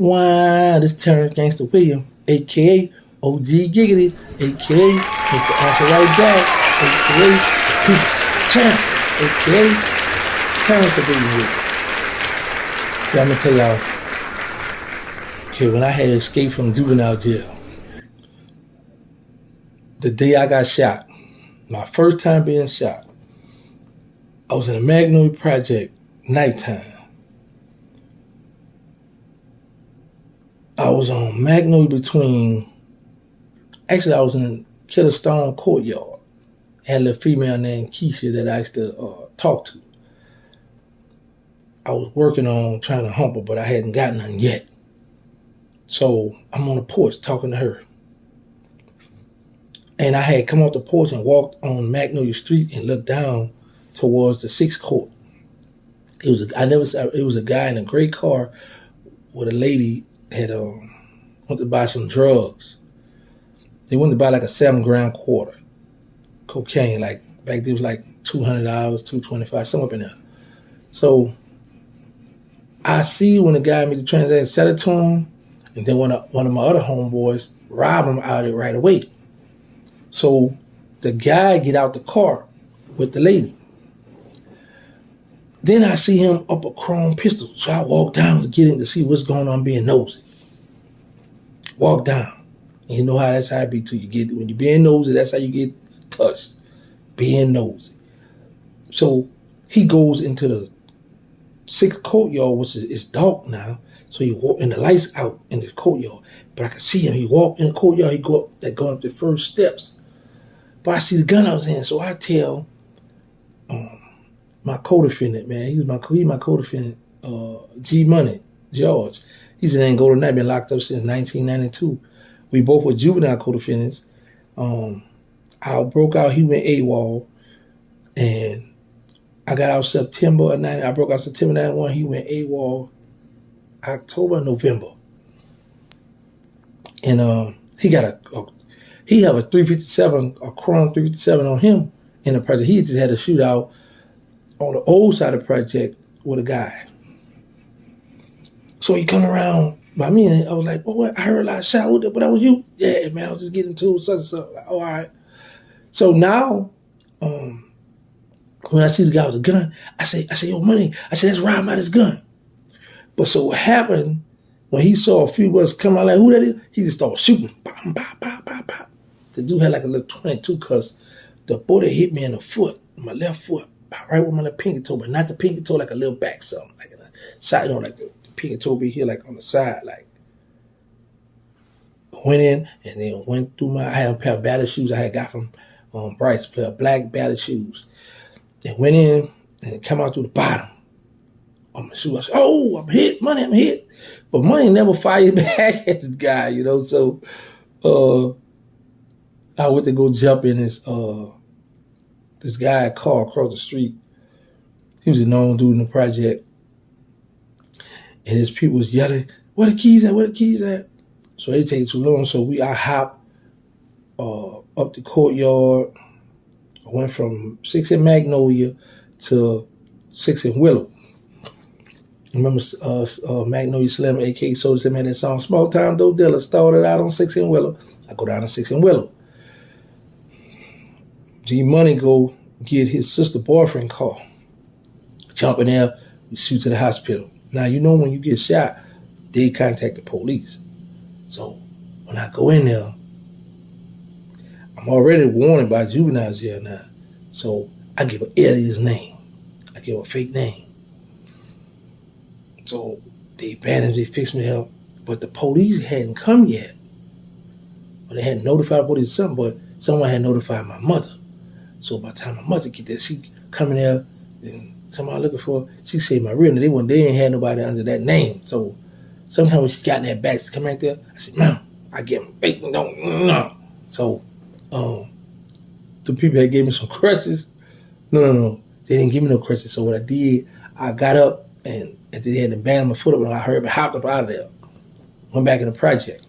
Wow, this Terrance Gangsta William, aka OG Giggity, aka Mr. Answer Right Back, aka People Champ, aka Terrance the Baby William. Yeah, I'm gonna tell y'all. Okay, when I had escaped from juvenile jail, the day I got shot, my first time being shot, I was in a Magnolia Project, nighttime. I was on Magnolia actually I was in Killer Stone Courtyard. I had a little female named Keisha that I used to talk to. I was working on trying to hump her, but I hadn't gotten none yet. So I'm on the porch talking to her. And I had come off the porch and walked on Magnolia Street and looked down towards the 6th Court. It was a guy in a gray car with a lady had went to buy some drugs. They went to buy like a 7-gram quarter cocaine. Like back then it was like $200, $225, somewhere up in there. So I see when the guy made the transaction, sell it to him, and then one of my other homeboys robbed him out of it right away. So the guy get out the car with the lady. Then I see him up a chrome pistol. So I walk down to get in to see what's going on, being nosy. Walk down. And you know how that's how it be too. When you're being nosy, that's how you get touched. Being nosy. So he goes into the 6th courtyard, which is dark now. So he walk, and the lights out in the courtyard. But I can see him. He walk in the courtyard. He going up the first steps. But I see the gun I was in. So I tell my co-defendant, man. He's my co-defendant, G Money, George. He's in Angola now, been locked up since 1992. We both were juvenile co-defendants. I broke out, he went AWOL, and I got out September of 90. I broke out September 91, he went AWOL October, November. And he have a 357, a chrome 357 on him in the project. He just had a shootout on the old side of the project with a guy. So he come around by me and I was like, "Well, what? I heard a lot of shot with it, but that was you?" "Yeah, man, I was just getting to such and such." Like, "Oh, all right." So now, when I see the guy with the gun, I say, "Yo, Money," I said, "Let's rob him out his gun." But so what happened, when he saw a few of us come out, like, "Who that is?" He just started shooting. Pop, pop, pop, pop, pop. The dude had like a little 22 because the bullet hit me in the foot, my left foot, right with my little pinky toe, but not the pinky toe, like a little back something, like a side, like the pinky toe be here, like on the side, like. Went in and then went through I had a pair of ballet shoes I had got from Bryce, pair of black ballet shoes. And went in and come out through the bottom of my shoe. I said, "Oh, I'm hit, Money, I'm hit." But Money never fired back at this guy, you know. So I went to go jump in this guy's car across the street. He was a known dude in the project. And his people was yelling, "Where the keys at? Where the keys at?" So it take too long. So I hopped up the courtyard. I went from 6 in Magnolia to 6 in Willow. Remember Magnolia Slim, a.k.a. Soulja Slim, had that song, "Small Time Dope Dealer," started out on 6 in Willow. I go down to 6 in Willow. G Money go get his sister boyfriend call. Jump in there, we shoot to the hospital. Now, you know when you get shot, they contact the police. So when I go in there, I'm already warned by juvenile jail now. So I give an alias name. I give a fake name. So they bandaged, they fixed me up. But the police hadn't come yet. But they hadn't notified the police or something, but someone had notified my mother. So by the time my mother get there, she come in there and somebody looking for her, she said my real name. They ain't had nobody under that name. So sometimes when she got in that back to come right there, I said, "Mom, I give them bacon, no." So the people that gave me some crutches, no. They didn't give me no crutches. So what I did, I got up and they had to bang my foot up and I hurried and hopped up out of there. Went back in the project.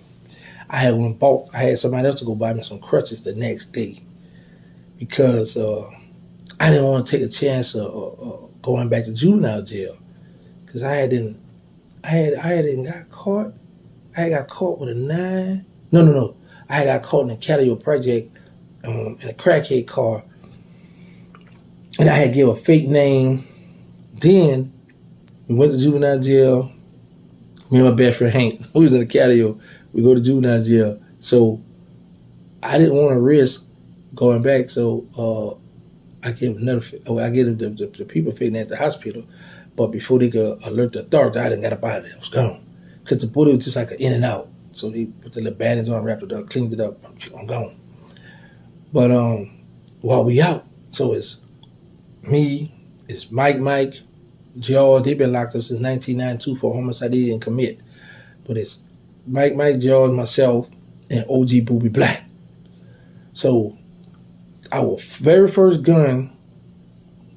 I had somebody else to go buy me some crutches the next day because I didn't want to take a chance of going back to juvenile jail because I hadn't got caught I had got caught with a 9. No. I had got caught in a Calio project in a crackhead car, and I had give a fake name. Then we went to juvenile jail. Me and my best friend Hank, we was in the Calio. We go to juvenile jail, so I didn't want to risk going back. So I gave the people fitting at the hospital, but before they could alert the authority, I didn't got up out of there. I was gone. Because the bullet was just like an in and out. So they put the little bandage on, wrapped it up, cleaned it up. I'm gone. But while we out, so it's me, it's Mike, George. They've been locked up since 1992 for homicide they didn't commit. But it's Mike, George, myself, and OG Booby Black. So our very first gun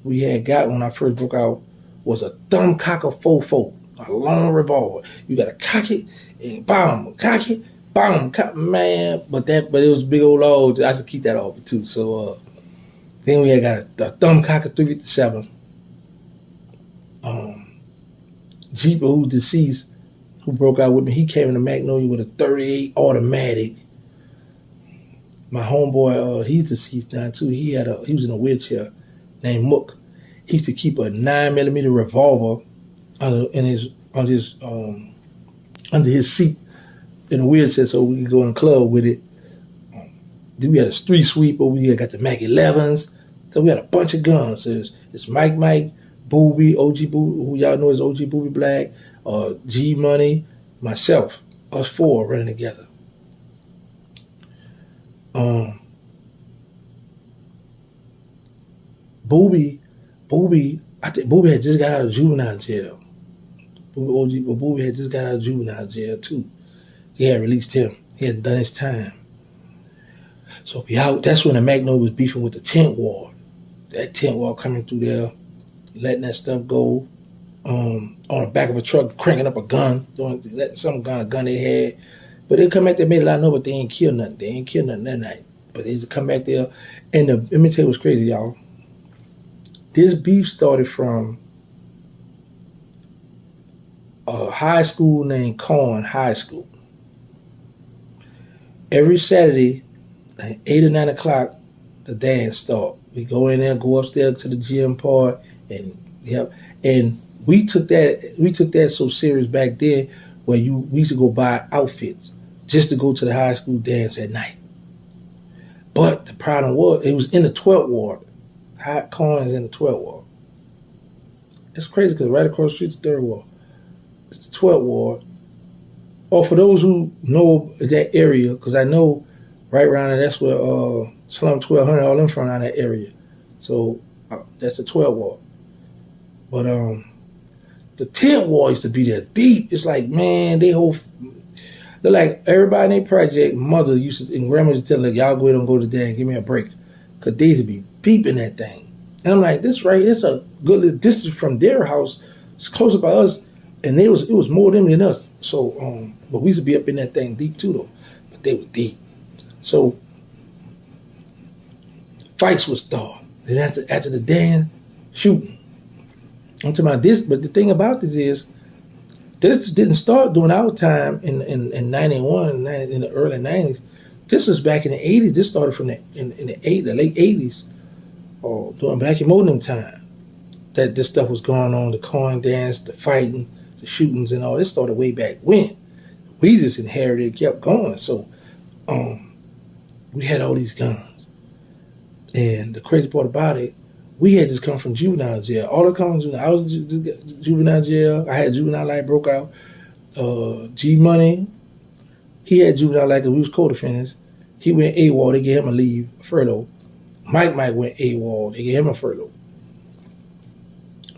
we had got when I first broke out was a thumb cocker 4-4, a long revolver. You got to cock it and bomb, cock it, bomb, man. But it was big old load. I should keep that off too. So then we had got a thumb cocker 357. Jeep, who's deceased, who broke out with me, he came in the Magnolia with a 38 automatic. My homeboy, he's deceased now too. He was in a wheelchair, named Mook. He used to keep a 9mm revolver under his seat in a wheelchair, so we could go in the club with it. Then we had a street sweeper. We got the Mac 11s. So we had a bunch of guns. So it's Mike, Booby, OG Booby, who y'all know is OG Booby Black, G Money, myself, us four running together. Booby, I think Booby had just got out of juvenile jail. Booby had just got out of juvenile jail too. They had released him. He hadn't done his time. So we out. That's when the Magnolia was beefing with the tent wall. That tent wall coming through there, letting that stuff go. On the back of a truck, cranking up a gun, letting some gun they had. But they come back there, made a lot of noise, but they ain't kill nothing. They ain't kill nothing that night. But they just come back there. And let me tell you what's crazy, y'all. This beef started from a high school named Corn High School. Every Saturday at 8 or 9 o'clock, the dance start. We go in there, go upstairs to the gym part, and we took that so serious back then where we used to go buy outfits just to go to the high school dance at night. But the problem was it was in the 12th ward. Hot Corn is in the 12th ward. It's crazy because right across the street is the 3rd ward. It's the 12th ward. Or for those who know that area, because I know right around there, that's where Slum 1200, all them from around that area. So that's the 12th ward. But the 10th ward used to be there deep. It's like, man, they're like everybody in their project, mother used to, and grandma used to tell them, like, y'all go ahead and go to there and give me a break. Because they used to be deep in that thing. And I'm like, it's a good distance from their house. It's closer by us. And it was more them than us. So, but we used to be up in that thing deep too, though. But they were deep. So, fights would start. And after the dance, shooting. I'm talking about this, but the thing about this is, this didn't start during our time in 91, in the early 90s. This was back in the 80s. This started from the late 80s, or during Black and Modem time, that this stuff was going on, the corn dance, the fighting, the shootings and all. This started way back when. We just inherited, kept going. So we had all these guns. And the crazy part about it, we had just come from juvenile jail. All the come from juvenile. I was in juvenile jail. I had juvenile life broke out. G Money, he had juvenile life because we was co-defendants. He went AWOL. They gave him a leave, a furlough. Mike went AWOL. They gave him a furlough.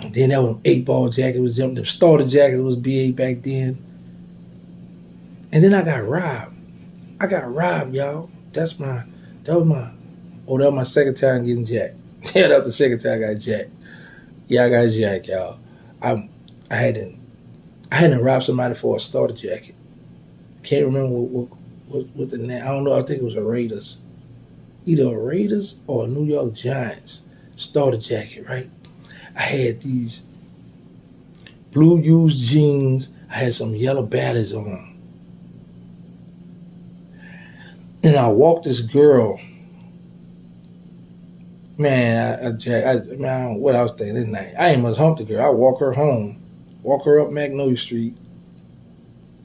And then that was an 8-ball jacket. Was them starter jacket was BA back then. And then I got robbed. Y'all. That was my second time getting jacked. Yeah, that was the second time I got jacked. Yeah, I got jacked, y'all. I hadn't robbed somebody for a starter jacket. Can't remember what the name. I don't know. I think it was a Raiders, either a Raiders or a New York Giants starter jacket. Right. I had these blue used jeans. I had some yellow batteries on. And I walked this girl. Man, man, what I was thinking this night. I ain't much hump the girl. I walk her home, walk her up Magnolia Street,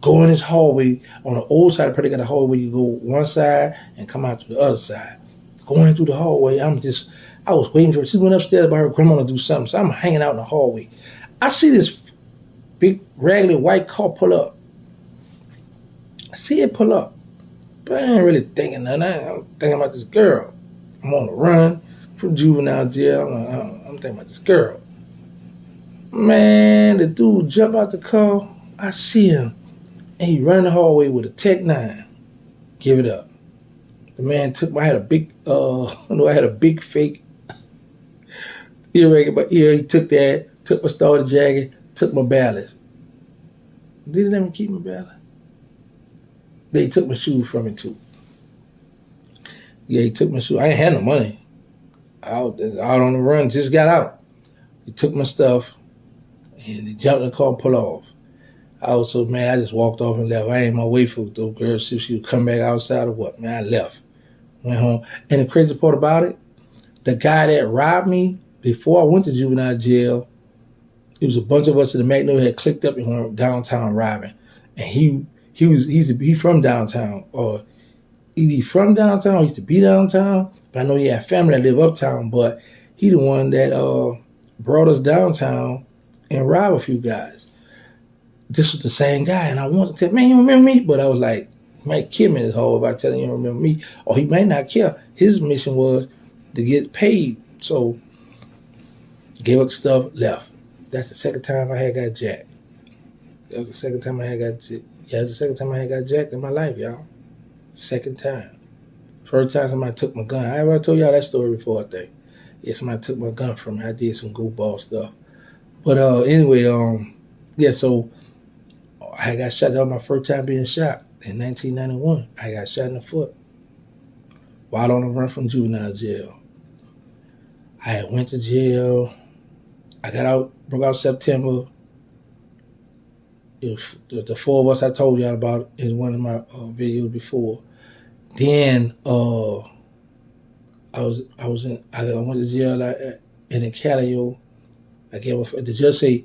go in this hallway. On the old side, probably got a hallway. You go one side and come out to the other side. Going through the hallway, I was waiting for her. She went upstairs by her grandma to do something. So I'm hanging out in the hallway. I see this big, raggedy white car pull up. I see it pull up. But I ain't really thinking nothing. I'm thinking about this girl. I'm on the run from juvenile jail. I'm thinking about this girl. Man, the dude jump out the car. I see him. And he run the hallway with a Tech 9. Give it up. The man I had a big fake earring in my ear. He took that, took my starter jacket, took my ballast. Did he let me keep my ballast? They took my shoes from me too. Yeah, he took my shoes. I ain't had no money. Out on the run, just got out. He took my stuff and he jumped in the car and pulled off. I was so mad, I just walked off and left. I ain't my way for those girls see if she would come back outside or what. Man, I left. Went home. And the crazy part about it, the guy that robbed me before I went to juvenile jail, it was a bunch of us in the Magnolia had clicked up and went downtown robbing. And he's from downtown, or either he from downtown or he used to be downtown. But I know he had family that live uptown, but he the one that brought us downtown and robbed a few guys. This was the same guy, and I wanted to tell, man, you remember me? But I was like, he might kill me this whole if I tell him you don't remember me, or he might not care. His mission was to get paid, so gave up the stuff, left. That's the second time I had got jacked. That was the second time I had got jacked. Yeah, that's the second time I had got jacked in my life, y'all. Second time. First time somebody took my gun. I ever told y'all that story before, I think. Yeah, somebody took my gun from me. I did some goofball stuff. But anyway, yeah, so I got shot. That was my first time being shot in 1991. I got shot in the foot while on the run from juvenile jail. I had went to jail. I got out, broke out September. It was the four of us I told y'all about in one of my videos before. Then I went to jail in Calio. I gave her the judge say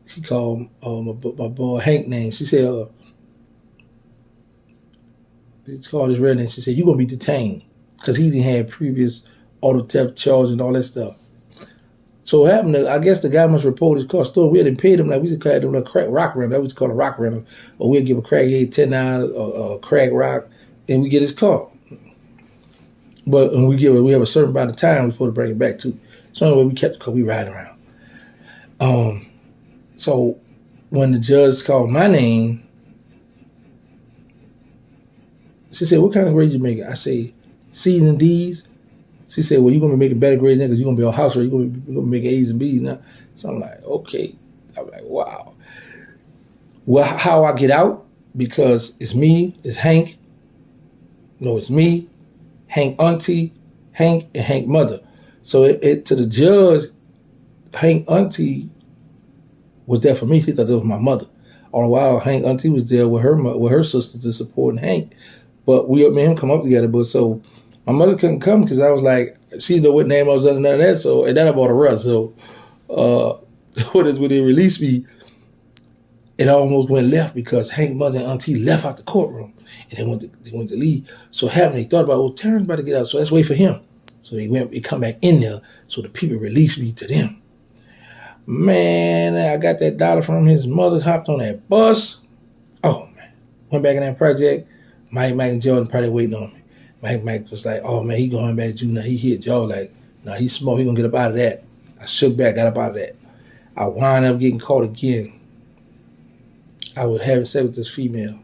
she called my boy Hank name. She said she called his real name. She said you're gonna be detained because he didn't have previous auto theft charge and all that stuff. So what happened, I guess the guy must report his car store. We hadn't paid him like we used to call it a crack rock rental. That was called a rock rental. Or we'd give a crackhead $10 or crack rock and we get his car. But and we have a certain amount of time we're supposed to bring it back to. So anyway, we kept the car, we ride around. So when the judge called my name, she said, what kind of grade you making? I say, C's and D's. She said, well, you're going to be making better grades now because you're going to be on house, or you're going to make A's and B's now. So I'm like, okay. I'm like, wow. Well, how I get out? Because it's me, it's Hank. No, it's me, Hank auntie, Hank, and Hank mother. So to the judge, Hank auntie was there for me. He thought that was my mother. All the while, Hank auntie was there with her sisters to support Hank. But we me and him come up together. But so my mother couldn't come because I was like, she didn't know what name I was under, none of that. So, and then I bought a run. So, when they released me, it almost went left because Hank mother and auntie left out the courtroom and they went to leave. So they thought about, well, Terrance about to get out, so let's wait for him. So he come back in there. So the people released me to them. Man, I got that $1 from his mother, hopped on that bus. Oh man, went back in that project. Mike and Jordan probably waiting on me. Mike was like, oh man, he going back to juvenile. He hit Joe like, no, he's smart. He gonna get up out of that. I shook back, got up out of that. I wound up getting caught again. I was having sex with this female.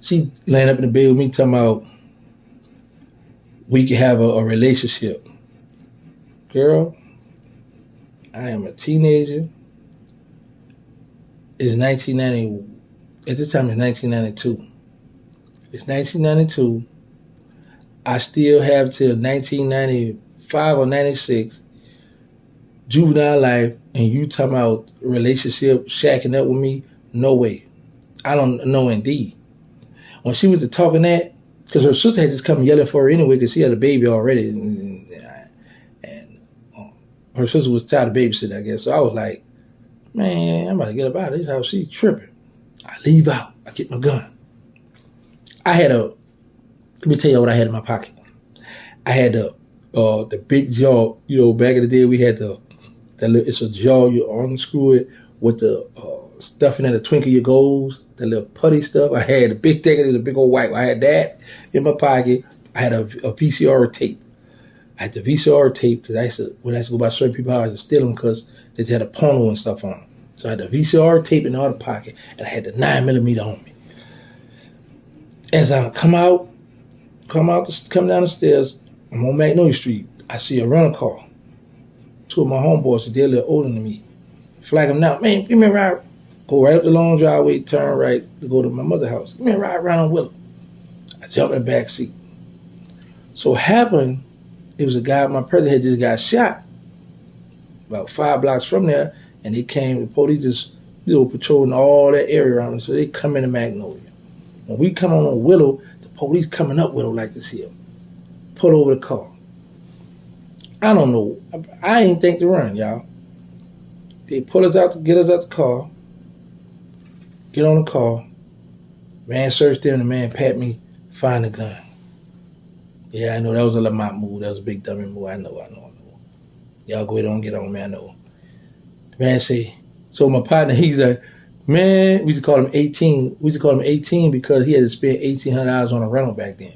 She laying up in the bed with me talking about we could have a relationship. Girl, I am a teenager. It's 1990. At this time, it's 1992. It's 1992. I still have till 1995 or 96 juvenile life, and you talking about relationship, shacking up with me? No way. I don't know indeed. when she went to talking that, because her sister had just come yelling for her anyway because she had a baby already. And her sister was tired of babysitting, I guess. So I was like, man, I'm about to get up out of this house. She tripping. I leave out. I get my gun. Let me tell you what I had in my pocket. I had the big jaw. Back in the day we had it's a jaw, you unscrew it with the stuffing in the twinkle your goals, the little putty stuff. I had the big thing, the big old white. I had that in my pocket. I had a VCR tape. I had the VCR tape because when I used to go by certain people's house, I used to steal them because they had a porno and stuff on them. So I had the VCR tape in the other pocket, and I had the 9mm on me. As I come down the stairs, I'm on Magnolia Street. I see a rental car. Two of my homeboys, they're a little older than me. Flag them down. Man, give me a ride. Go right up the long driveway, turn right to go to my mother's house. Give me a ride around on Willow. I jump in the back seat. So what happened, it was a guy, my brother had just got shot about 5 blocks from there, and the police just, patrolling all that area around me. So they come into Magnolia. When we come on Willow, the police coming up Willow like this here. Pull over the car. I don't know. I ain't think to run, y'all. They pull us out to get us out the car. Get on the car. Man searched them, the man pat me, find the gun. Yeah, I know that was a Lamont move. That was a big dummy move. I know. Y'all go ahead and get on me, I know. The man say, so my partner, he's like, man, we used to call him 18. We used to call him 18 because he had to spend $1,800 on a rental back then.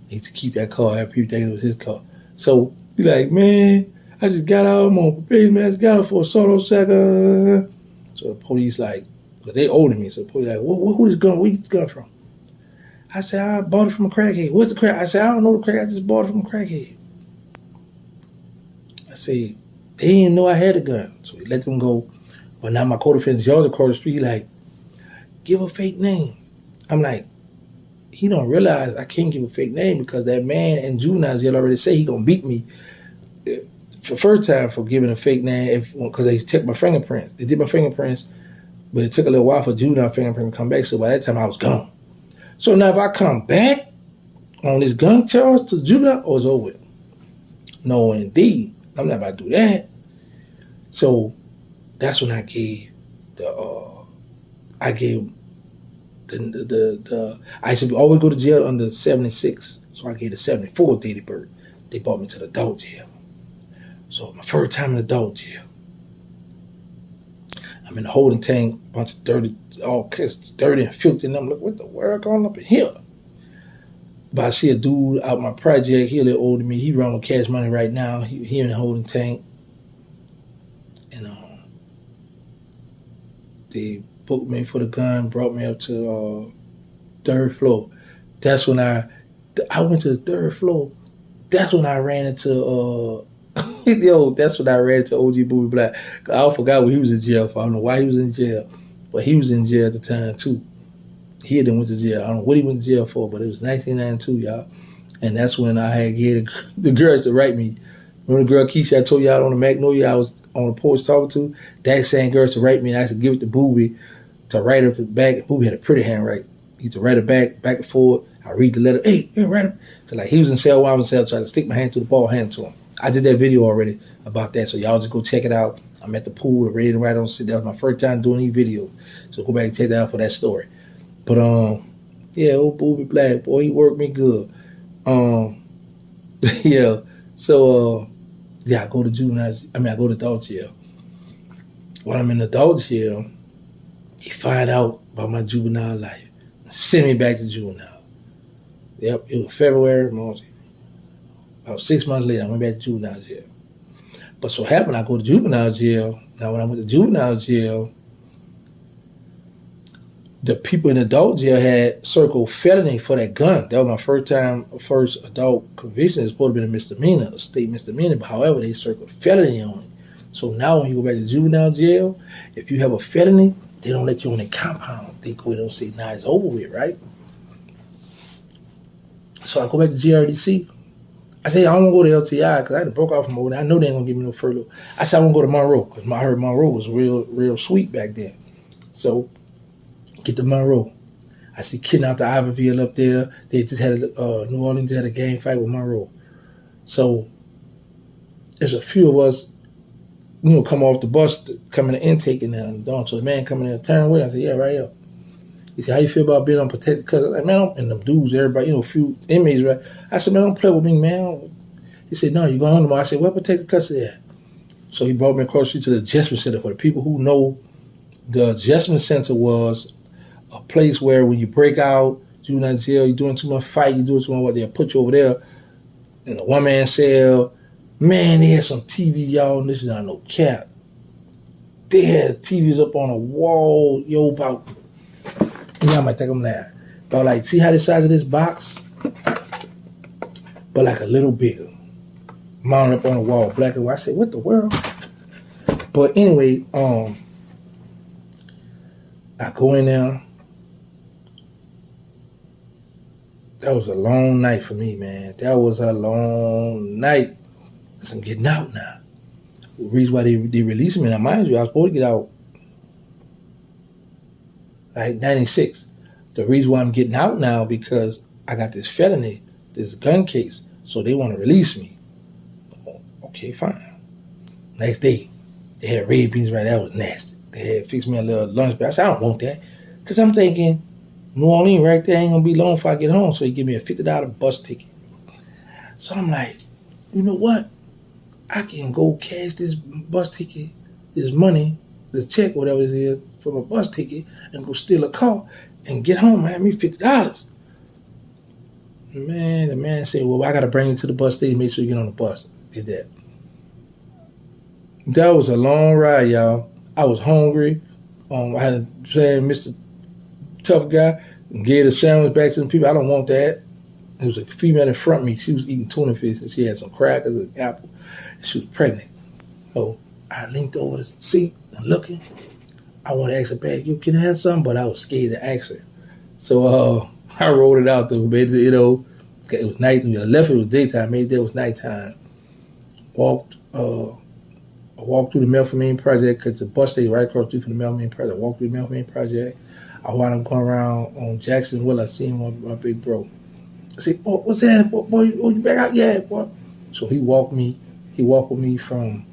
He used to keep that car. Have people think it was his car. So he's like, man, I just got out. I'm on probation, man. I just got out for a solo second. So the police like, because they older than me. So the police like, who this gun? Where you get this gun from? I said, I bought it from a crackhead. What's the crack? I said, I don't know the crack. I just bought it from a crackhead. I said, they didn't know I had a gun. So we let them go. But now my co-defendant, y'all across the street, like, give a fake name. I'm like, he don't realize I can't give a fake name because that man in juvenile jail already say he gonna beat me for first time for giving a fake name because they took my fingerprints. They did my fingerprints, but it took a little while for juvenile fingerprint to come back. So by that time I was gone. So now if I come back on this gun charge to juvenile, it's over with. No, indeed, I'm not about to do that. So that's when I gave I used to always go to jail under 76, so I gave the 74 date of birth. They brought me to the adult jail. So my first time in adult jail. I'm in the holding tank, bunch of dirty, all dirty and filthy, and I'm like, what the world going up in here? But I see a dude out my project, he a little older than me, he run with cash money right now, he in the holding tank. And they booked me for the gun, brought me up to third floor. That's when I went to the third floor. That's when I ran into that's when I ran into OG Booby Black. I forgot what he was in jail for. I don't know why he was in jail, but he was in jail at the time too. He had went to jail. I don't know what he went to jail for, but it was 1992, y'all. And that's when I had get the girls to write me. Remember the girl Keisha I told y'all on the Magnolia I was on the porch talking to? That same girl to write me, and I should give it to Booby to write her back. Booby had a pretty handwriting. He used to write her back and forth. I read the letter. Hey, write it. Like he was in cell while I was in cell, so I had to stick my hand through the ball, hand to him. I did that video already about that, so y'all just go check it out. I'm at the pool, ready to write on. That was my first time doing these videos, so go back and check that out for that story. But yeah, old Booby Black boy, he worked me good. Yeah. So yeah, I go to I go to adult jail. When I'm in adult jail, he find out about my juvenile life, send me back to juvenile. Yep, it was February, March. About 6 months later, I went back to juvenile jail. But so happened, I go to juvenile jail. Now, when I went to juvenile jail, the people in adult jail had circled felony for that gun. That was my first adult conviction. It's supposed to be a misdemeanor, a state misdemeanor. But however, they circled felony on it. So now when you go back to juvenile jail, if you have a felony, they don't let you on the compound. They go and say, nah, it's over with, right? So I go back to GRDC. I say, I don't want to go to LTI because I had broke off from over there. I know they ain't going to give me no furlough. I said, I want to go to Monroe because I heard Monroe was real sweet back then. So get to Monroe. I see Kid out the Iberville up there. They just had New Orleans had a gang fight with Monroe. So there's a few of us, come off the bus, coming to intake and then so the man coming in, turn away. I said, yeah, right up. He said, how you feel about being on protected custody? Like, man, and them dudes, everybody, a few inmates, right? I said, man, don't play with me, man. He said, no, you're going on tomorrow. I said, where protected custody at? So he brought me across the street to the adjustment center. For the people who know, the adjustment center was a place where when you break out, you're not in jail, you're doing too much fight, you're doing too much what, they'll put you over there in a one-man cell. Man, they had some TV, y'all, and this is not no cap. They had TVs up on a wall, about, y'all might think I'm laughing, but like, see how the size of this box? But like a little bigger. Mounted up on the wall, black and white. I said, what the world? But anyway, I go in there. That was a long night for me, man. That was a long night. Because I'm getting out now. The reason why they released me, now mind you, I was supposed to get out like 96. The reason why I'm getting out now because I got this felony, this gun case, so they want to release me. Okay, fine. Next day, they had red beans right there. That was nasty. They had fixed me a little lunch, but I said, I don't want that. Because I'm thinking, New Orleans right there ain't going to be long before I get home, so he give me a $50 bus ticket. So I'm like, you know what? I can go cash this bus ticket, this money, this check, whatever it is, from a bus ticket, and go steal a car and get home and have me $50. Man, the man said, well, I got to bring you to the bus station, make sure you get on the bus. Did that. That was a long ride, y'all. I was hungry. I had to say, Mr. Tough Guy, and gave the sandwich back to the people. I don't want that. There was a female in front of me. She was eating tuna fish, and she had some crackers and apple. And she was pregnant. So I leaned over the seat and looking. I wanted to ask her back, you can I have something? But I was scared to ask her. So I rolled it out, though. It was night. When I left, it was daytime. Made there was nighttime. I walked through the Melfamine Project because the bus stayed right across the street from the Melfamine Project. I walked through the Melfamine Project. I wound up going around on Jackson Will. I seen my big bro. I said, oh, what's that? Boy, you back out? Yeah, boy. So he walked with me from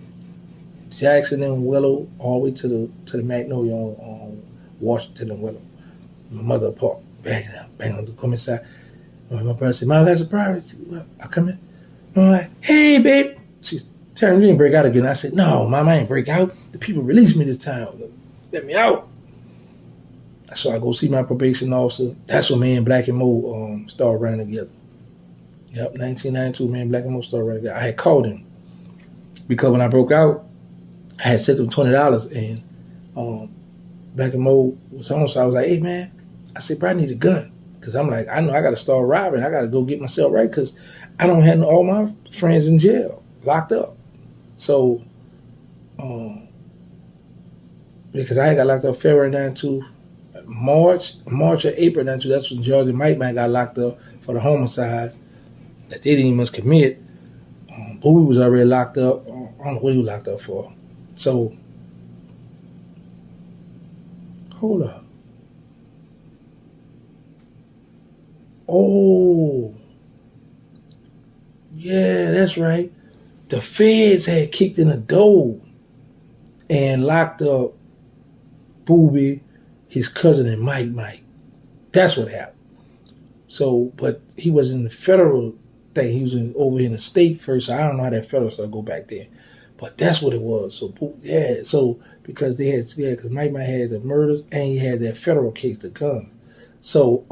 Jackson and Willow all the way to the Magnolia on Washington and Willow. My mother parked, banging out, come inside. My brother said, Mom, that's a private. I come in. I'm like, hey, babe. She's Terrance, you didn't break out again. I said, no, Mom, I ain't break out. The people released me this time. Let me out. So I go see my probation officer. That's when me and Black and Mo started running together. Yep, 1992, me and Black and Mo started running together. I had called him because when I broke out, I had sent him $20 and Black and Mo was home. So I was like, hey, man, I said, bro, I need a gun. Because I'm like, I know I got to start robbing. I got to go get myself right because I don't have all my friends in jail, locked up. So, because I had got locked up February 92, March or April 92, that's when George and Mike Man got locked up for the homicide that they didn't even much commit. Bowie was already locked up. I don't know what he was locked up for. So, hold up. Oh, yeah, that's right. The feds had kicked in the door and locked up Boobie, his cousin, and Mike. That's what happened. So, but he was in the federal thing. He was over in the state first. So I don't know how that federal stuff go back there. But that's what it was. So, yeah. So, because because Mike had the murders and he had that federal case, the guns. So,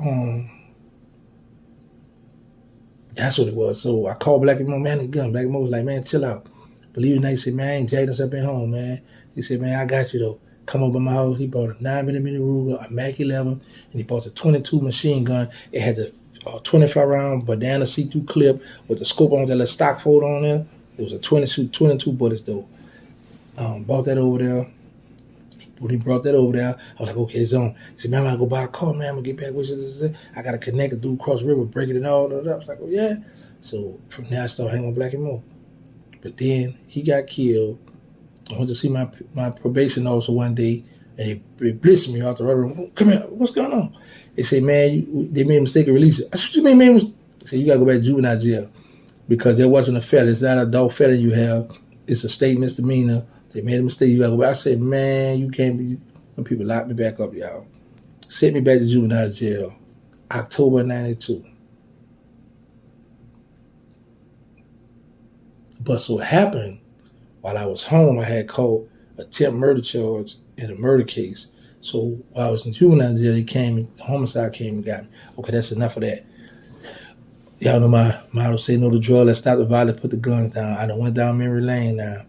that's what it was. So I called Black and Mo, man, the gun. Black and Mo was like, man, chill out. Believe it or not, he said, man, I ain't jacking us up at home, man. He said, man, I got you, though. Come over my house. He bought a 9mm Ruger, a Mac 11, and he bought a 22 machine gun. It had the 25-round bandana see-through clip with the scope on that little stock fold on there. It was a 22 bullets, though. Bought that over there. When he brought that over there, I was like, okay, it's on. He said, man, I'm going to go buy a car, man. I'm going to get back with you. I got to connect a dude across the river, break it and all that. I was like, oh, yeah. So from there, I started hanging with Black and Mo. But then he got killed. I went to see my probation officer one day. And they blitzed me out the room. Come here, what's going on? They say, man, they made a mistake and release you. I said, what you mean, man? They say, you got to go back to juvenile jail because there wasn't a felony. It's not an adult felony you have. It's a state misdemeanor. They made a mistake. You got to go back. I said, man, you can't be. When people locked me back up, y'all. Sent me back to juvenile jail, October 92. But so it happened, while I was home, I had called attempt murder charge in a murder case. So while I was in juvenile jail, the homicide came and got me. Okay, that's enough of that. Y'all know my motto, say no to drug, let's stop the violence, put the guns down. I done went down memory lane now.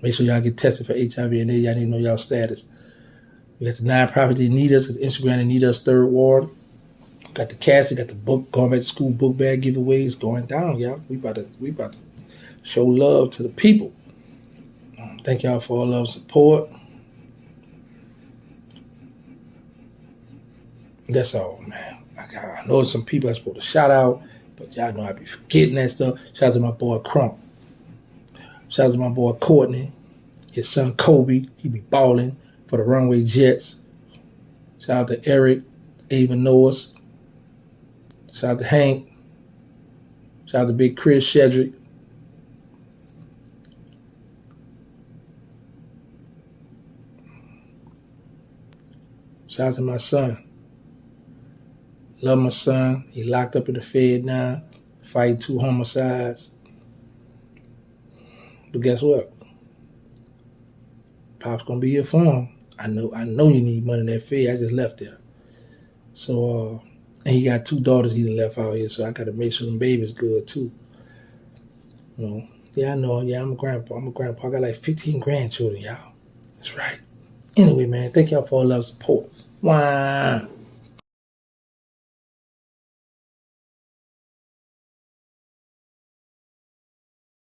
Make sure y'all get tested for HIV and AIDS. Y'all need to know y'all status. We got the nonprofit that need us, the Instagram that need us, Third Ward. Got the cast, got the book, going back to school book bag giveaways going down, y'all. We about to show love to the people. Thank y'all for all love and support. That's all, man. I know some people I'm supposed to shout out, but y'all know I be forgetting that stuff. Shout out to my boy Crump. Shout out to my boy Courtney. His son Kobe, he be balling for the Runway Jets. Shout out to Eric, Ava Noahs. Shout out to Hank. Shout out to Big Chris Shedrick. Shout out to my son. Love my son. He locked up in the Fed now, fighting 2 homicides. But guess what? Pop's gonna be here for him. I know you need money in that Fed. I just left there. So and he got 2 daughters he done left out here, so I gotta make sure them babies good too. You know, yeah, I know. Yeah, I'm a grandpa. I got like 15 grandchildren, y'all. That's right. Anyway, man, thank y'all for all love and support. Wow.